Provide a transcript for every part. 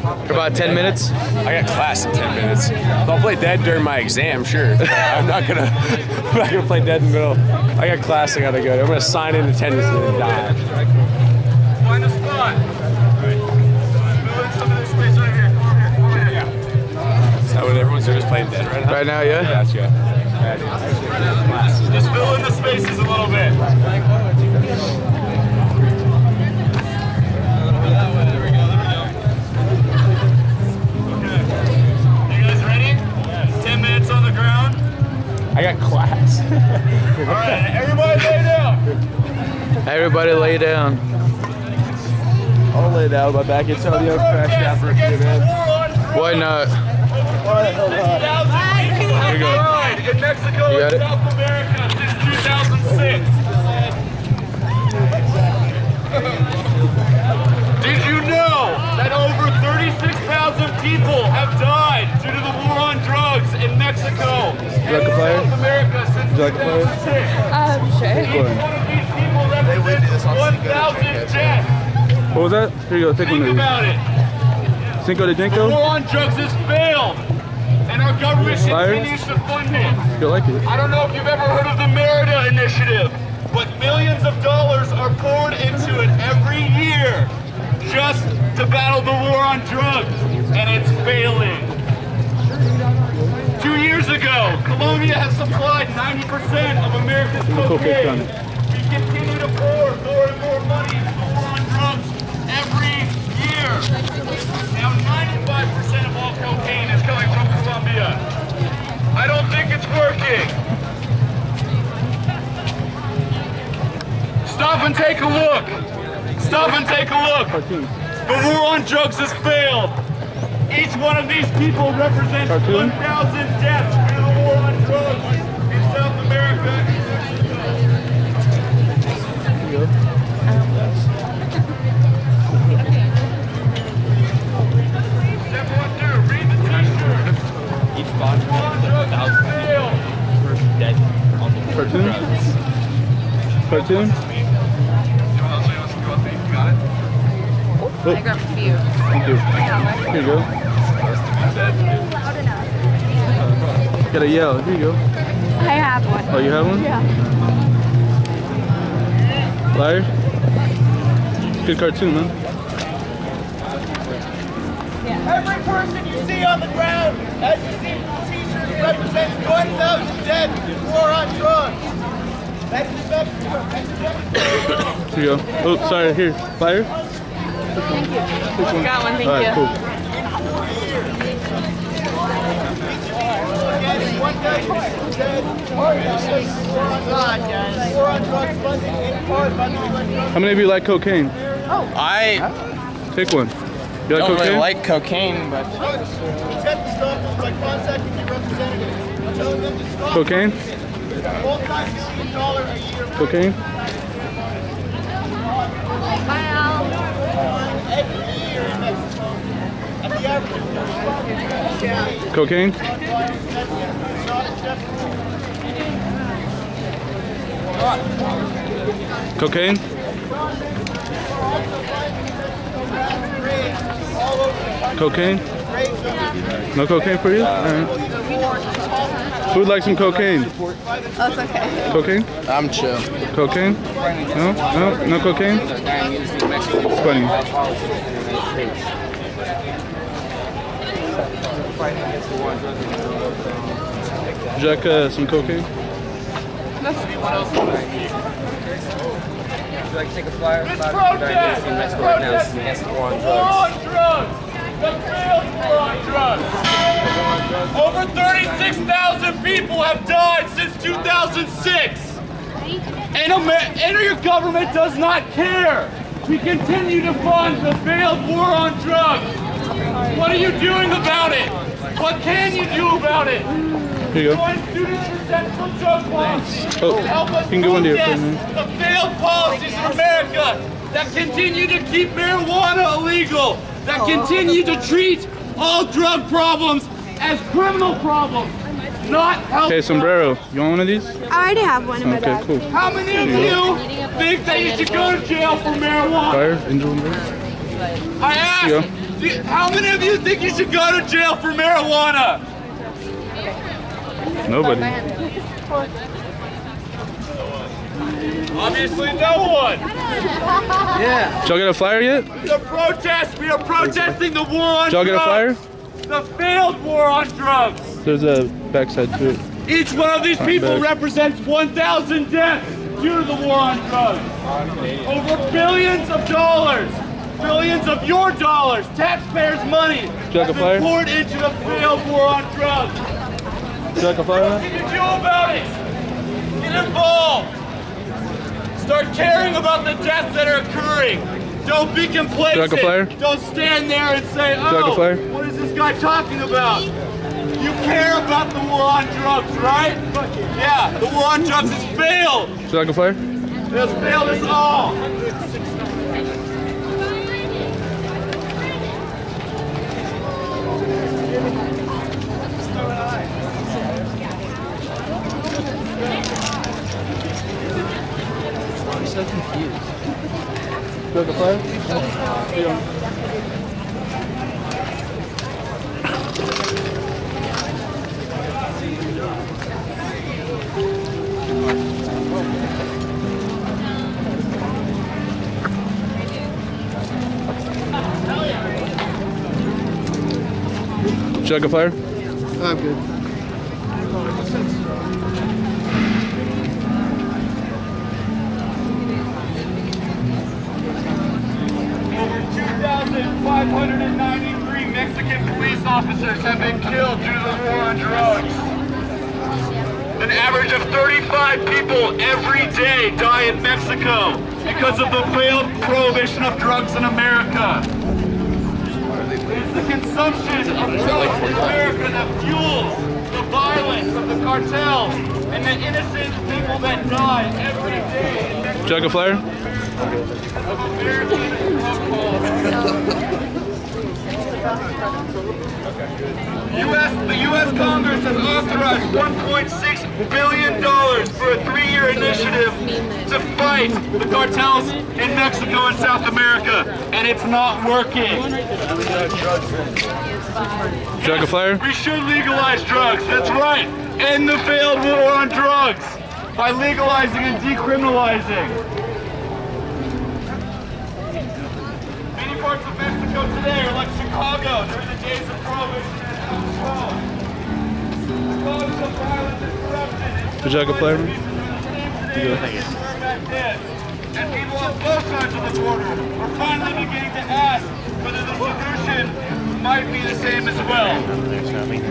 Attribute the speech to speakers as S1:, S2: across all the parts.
S1: For about 10 minutes?
S2: I got class in 10 minutes. I'll play dead during my exam, sure. I'm not gonna play dead in the middle. I got class I gotta go to. I'm gonna sign in attendance and then die.
S3: Find a spot. Some of this space right here. Come over here.
S2: Is that what everyone's doing, is playing dead right now?
S1: Right now, yeah?
S2: Gotcha.
S3: Just fill in the spaces a little bit.
S2: I got class.
S3: Alright, everybody lay down.
S1: Everybody lay down.
S2: I'll lay down. My back gets on the oak crash down for a few minutes.
S1: Why not?
S3: Here you go. In Mexico
S1: You got
S3: and
S1: it?
S3: South America since 2006. Did you know that over 36,000 people have died due to the war on drugs in Mexico and South America since 2006?
S4: Sure.
S3: Each one of these people represents 1,000 deaths.
S5: What was that? Here you go, take one
S3: Think
S5: of
S3: about it.
S5: these. Cinco de
S3: The
S5: Dinko?
S3: war on drugs has failed, and our government
S5: Fire?
S3: continues to fund it.
S5: You like it?
S3: I don't know if you've ever heard of the Merida Initiative, but millions of dollars are poured into it every year just to battle the war on drugs, and it's failing. 2 years ago, Colombia has supplied 90% of America's cocaine. We continue to pour more and more money into the war on drugs every year. Now 95% of all cocaine is coming from Colombia. I don't think it's working. Stop and take a look. Stop and take a look. The war on drugs has failed. Each one of these people represents 1,000 deaths due to the war on drugs in South America. Step 1, 2, read the t-shirt.
S6: Each body
S3: War on drugs has failed.
S6: dead on the
S5: Cartoon? Cartoon?
S4: I grabbed a few.
S5: Thank you. Here you go. Gotta yell. Here you go.
S4: I have one.
S5: Oh, you have one?
S4: Yeah.
S5: Liar? Good cartoon, man.
S3: Every person you see on the ground, as you see from the t-shirts, represents 1,000 dead war on drugs. That's Mexico.
S5: Here you go. Oh, sorry. Here. Fire?
S4: Thank you. Got one, thank
S5: All right,
S4: you.
S5: cool. How many of you like cocaine?
S6: I
S5: Take one. You like
S6: don't
S5: cocaine?
S6: really like cocaine, but
S5: Cocaine? Cocaine?
S4: Bye, Al.
S5: Cocaine? Cocaine? Cocaine? No cocaine for you? All right. Who'd like some cocaine?
S4: That's okay.
S5: Cocaine?
S6: I'm chill.
S5: Cocaine? No? No? No cocaine? It's funny. Jack, some cocaine?
S6: Take a flyer.
S3: This protest!
S6: Against the war on
S3: War on drugs! The failed war on drugs! Over 36,000 people have died since 2006! And your government does not care! We continue to fund the failed war on drugs! What are you doing about it? What can you do about it?
S5: Here you go.
S3: Join Students for Central Drug Policy
S5: Oh,
S3: to help us
S5: you can go into your
S3: protest
S5: phone,
S3: the failed policies in America that continue to keep marijuana illegal, that continue to treat all drug problems as criminal problems, not health.
S5: Okay, sombrero. You want one of these?
S4: I already have one in my
S5: Okay,
S4: bag.
S5: cool.
S3: How many of you think that you should go to jail for marijuana?
S5: Fire? Angel umbrella?
S3: I
S5: Here you
S3: asked,
S5: go.
S3: How many of you think you should go to jail for marijuana?
S5: Nobody.
S3: Obviously no one.
S5: Did y'all get a flyer yet?
S3: The protest, we are protesting the war on
S5: Did y'all get a flyer?
S3: drugs. The failed war on drugs.
S5: There's a backside to it.
S3: Each one of these people
S5: back.
S3: represents 1,000 deaths due to the war on drugs. Over billions of dollars, billions of your dollars, taxpayers' money,
S5: you like a
S3: has
S5: flyer?
S3: been poured into the failed war on drugs.
S5: Would you like a flyer?
S3: What can you do about it? Get involved. Start caring about the deaths that are occurring. Don't be complacent.
S5: Would you like a flyer?
S3: Don't stand there and say,
S5: you like a
S3: oh,
S5: flyer?
S3: what is this guy talking about? You care about the war on drugs, right? Yeah, the war on drugs has failed.
S5: Would you like a flyer?
S3: It has failed us all.
S6: I'm so confused.
S5: Would you like a flyer? Would you like a flyer?
S6: I'm good.
S3: Over 2,593 Mexican police officers have been killed due to the war on drugs. An average of 35 people every day die in Mexico because of the failed prohibition of drugs in America. It's the consumption of drugs in America that fuels the violence of the cartels and the innocent people that die every day in Mexico.
S5: Would you like a flyer?
S3: Of American alcohol. The U.S. Congress has authorized $1.6 billion for a 3-year initiative to fight the cartels in Mexico and South America, and it's not working.
S5: Would you like a flyer?
S3: We should legalize drugs, that's right. End the failed war on drugs by legalizing and decriminalizing. Many parts of Mexico today are like Chicago during the days of Prohibition and alcohol. Causes of violence and corruption.
S5: Would you like a flyer?
S3: And people on both sides of the border are finally beginning to ask whether the solution might be the same as well.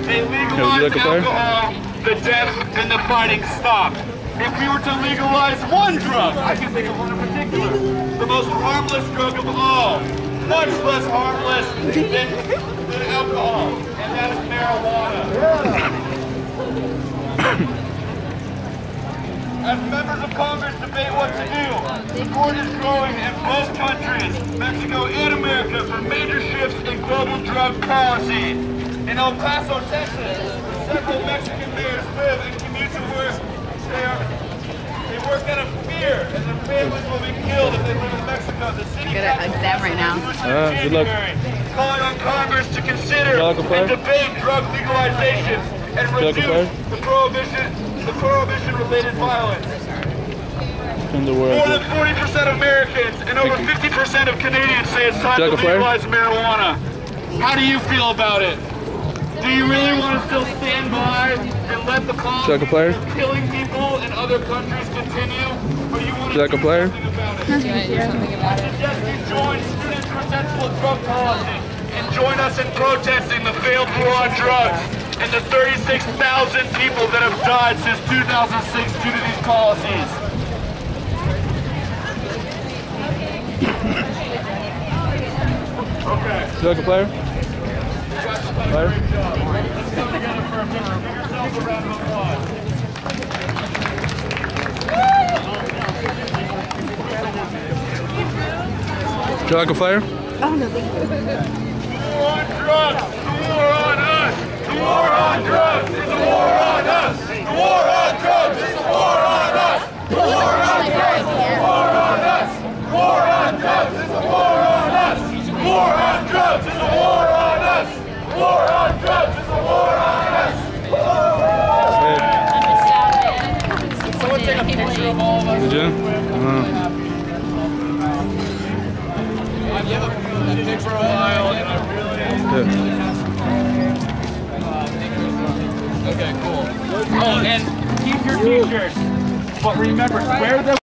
S3: They legalize alcohol, the deaths and the fighting stop. If we were to legalize one drug, I can think of one in particular, the most harmless drug of all, much less harmless than alcohol, and that is marijuana. As members of Congress debate what to do, support is growing in both countries, Mexico and America, for major shifts in global drug policy. In El Paso, Texas, several Mexican mayors live and commute to work. They work out of fear, and their families will be killed if they live in Mexico. The city
S4: Got an exam right now.
S5: Good luck.
S3: Calling on Congress to consider and debate drug legalization and reduce the prohibition-related violence.
S5: In the world.
S3: More than 40% of Americans and over 50% of Canadians say it's time to legalize marijuana. How do you feel about it? Do you really want to still stand by and let the policy of killing people in other countries continue? Or you want to do something about it? I suggest you join Students for Sensible Drug Policy and join us in protesting the failed war on drugs and the 36,000 people that have died since 2006 due to these policies. Okay.
S5: Would you like a flyer? Flyer?
S3: Let's come together for a picture. Give yourselves a round of applause.
S5: Would you like a flyer?
S3: The war on drugs, the war on us. The war on drugs is a war on us. The war on drugs is a war on us. The war on drugs is a war on us. The war on drugs is a war on us. The war on drugs is a war
S5: Did you?
S3: I've been for a while, and I really.
S5: Good.
S3: Okay, cool. Oh, and keep your t-shirts, but remember, wear them.